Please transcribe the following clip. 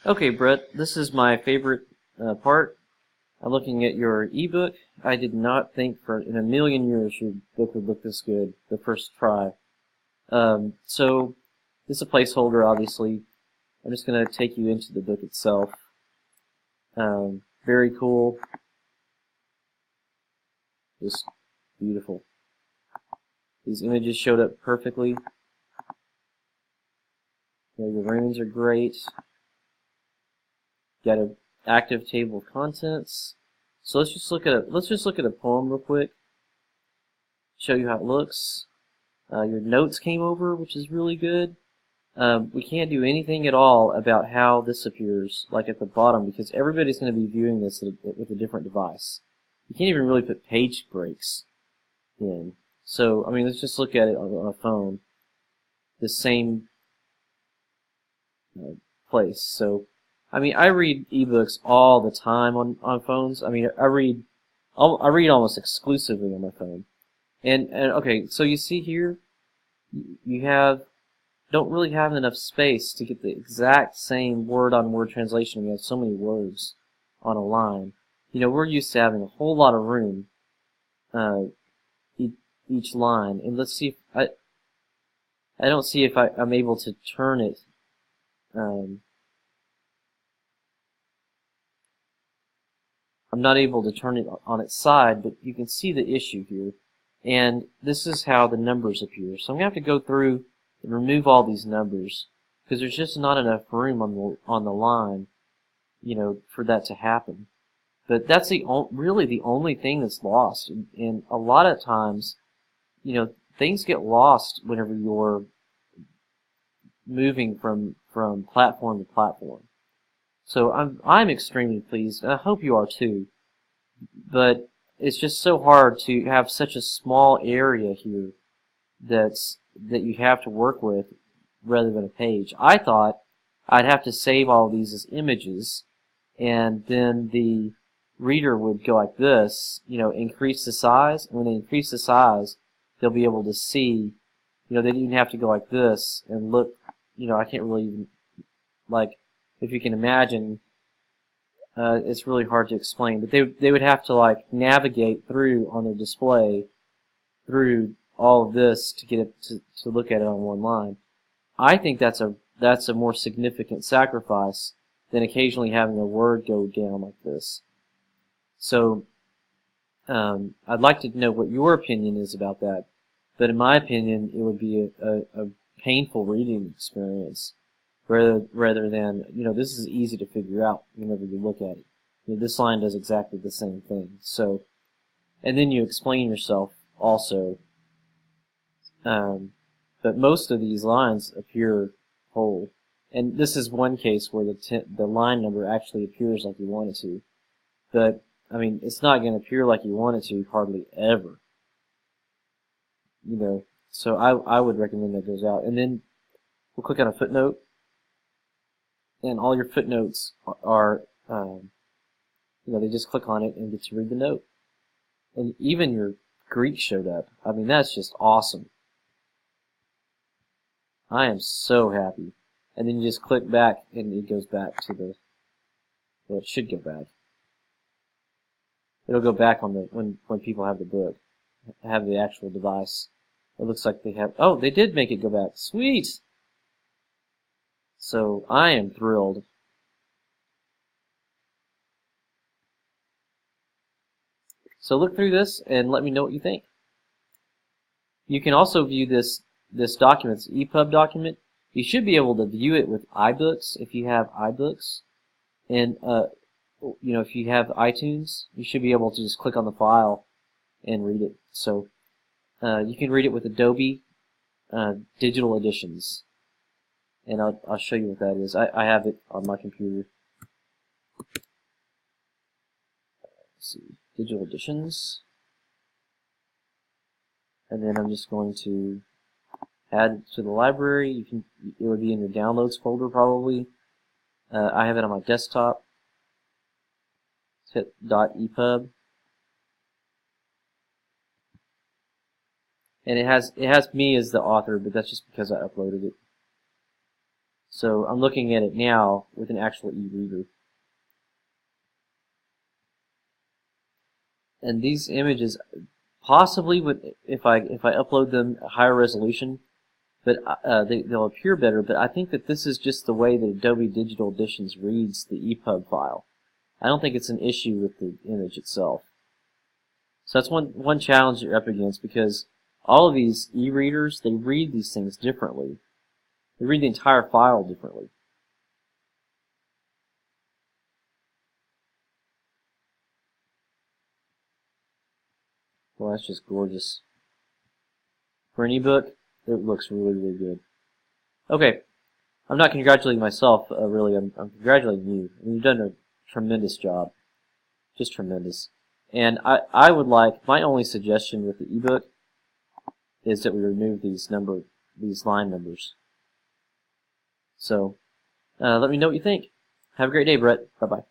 Okay, Brett, this is my favorite part. I'm looking at your ebook. I did not think for in a million years your book would look this good the first try. So this is a placeholder, obviously. I'm just going to take you into the book itself. Very cool. Just beautiful. These images showed up perfectly. The runes are great. Got an active table of contents. So let's just look at a poem real quick. Show you how it looks. Your notes came over, which is really good. We can't do anything at all about how this appears, like at the bottom, because everybody's going to be viewing this with a different device. You can't even really put page breaks in. So, I mean, let's just look at it on a phone. The same place. So, I mean, I read ebooks all the time on phones. I mean, I read almost exclusively on my phone. And okay, so you see here, you don't really have enough space to get the exact same word-on-word translation. We have so many words on a line. You know, we're used to having a whole lot of room each line. And let's see if I don't see if I'm able to turn it. I'm not able to turn it on its side, but you can see the issue here. And this is how the numbers appear. So I'm going to have to go through and remove all these numbers because there's just not enough room on the line, you know, for that to happen. But that's really the only thing that's lost. And a lot of times, you know, things get lost whenever you're moving from platform to platform. So I'm extremely pleased, and I hope you are too. But it's just so hard to have such a small area here that you have to work with rather than a page. I thought I'd have to save all these as images, and then the reader would go like this, you know, increase the size. And when they increase the size, they'll be able to see, you know, they didn't even have to go like this and look, you know, I can't really even, like, if you can imagine, it's really hard to explain, but they would have to like navigate through on their display through all of this to get it to look at it on one line. I think that's a more significant sacrifice than occasionally having a word go down like this. So I'd like to know what your opinion is about that. But in my opinion, it would be a painful reading experience rather than, you know, this is easy to figure out whenever you look at it. You know, this line does exactly the same thing. So, and then you explain yourself also. But most of these lines appear whole. And this is one case where the line number actually appears like you want it to. But, I mean, it's not going to appear like you want it to hardly ever. You know, so I would recommend that goes out. And then we'll click on a footnote. And all your footnotes are, you know, they just click on it and get to read the note. And even your Greek showed up. I mean, that's just awesome. I am so happy. And then you just click back and it goes back to well, it should go back. It'll go back on when people have the book, have the actual device. It looks like they have, oh, they did make it go back. Sweet! So I am thrilled. So look through this and let me know what you think. You can also view this document, it's EPUB document. You should be able to view it with iBooks if you have iBooks. And, you know, if you have iTunes, you should be able to just click on the file and read it. So you can read it with Adobe Digital Editions. And I'll show you what that is. I have it on my computer. Let's see, Digital Editions. And then I'm just going to add it to the library. It would be in your downloads folder probably. I have it on my desktop. Hit .epub. And it has me as the author, but that's just because I uploaded it. So I'm looking at it now with an actual e-reader. And these images possibly would, if I upload them at higher resolution, but they'll appear better. But I think that this is just the way that Adobe Digital Editions reads the EPUB file. I don't think it's an issue with the image itself. So that's one challenge you're up against, because all of these e-readers, they read these things differently. They read the entire file differently. Well, that's just gorgeous. For an ebook, it looks really, really good. Okay, I'm not congratulating myself, really. I'm congratulating you. I mean, you've done a tremendous job. Just tremendous. And I would like, my only suggestion with the ebook is that we remove these line numbers. So, let me know what you think. Have a great day, Brett. Bye-bye.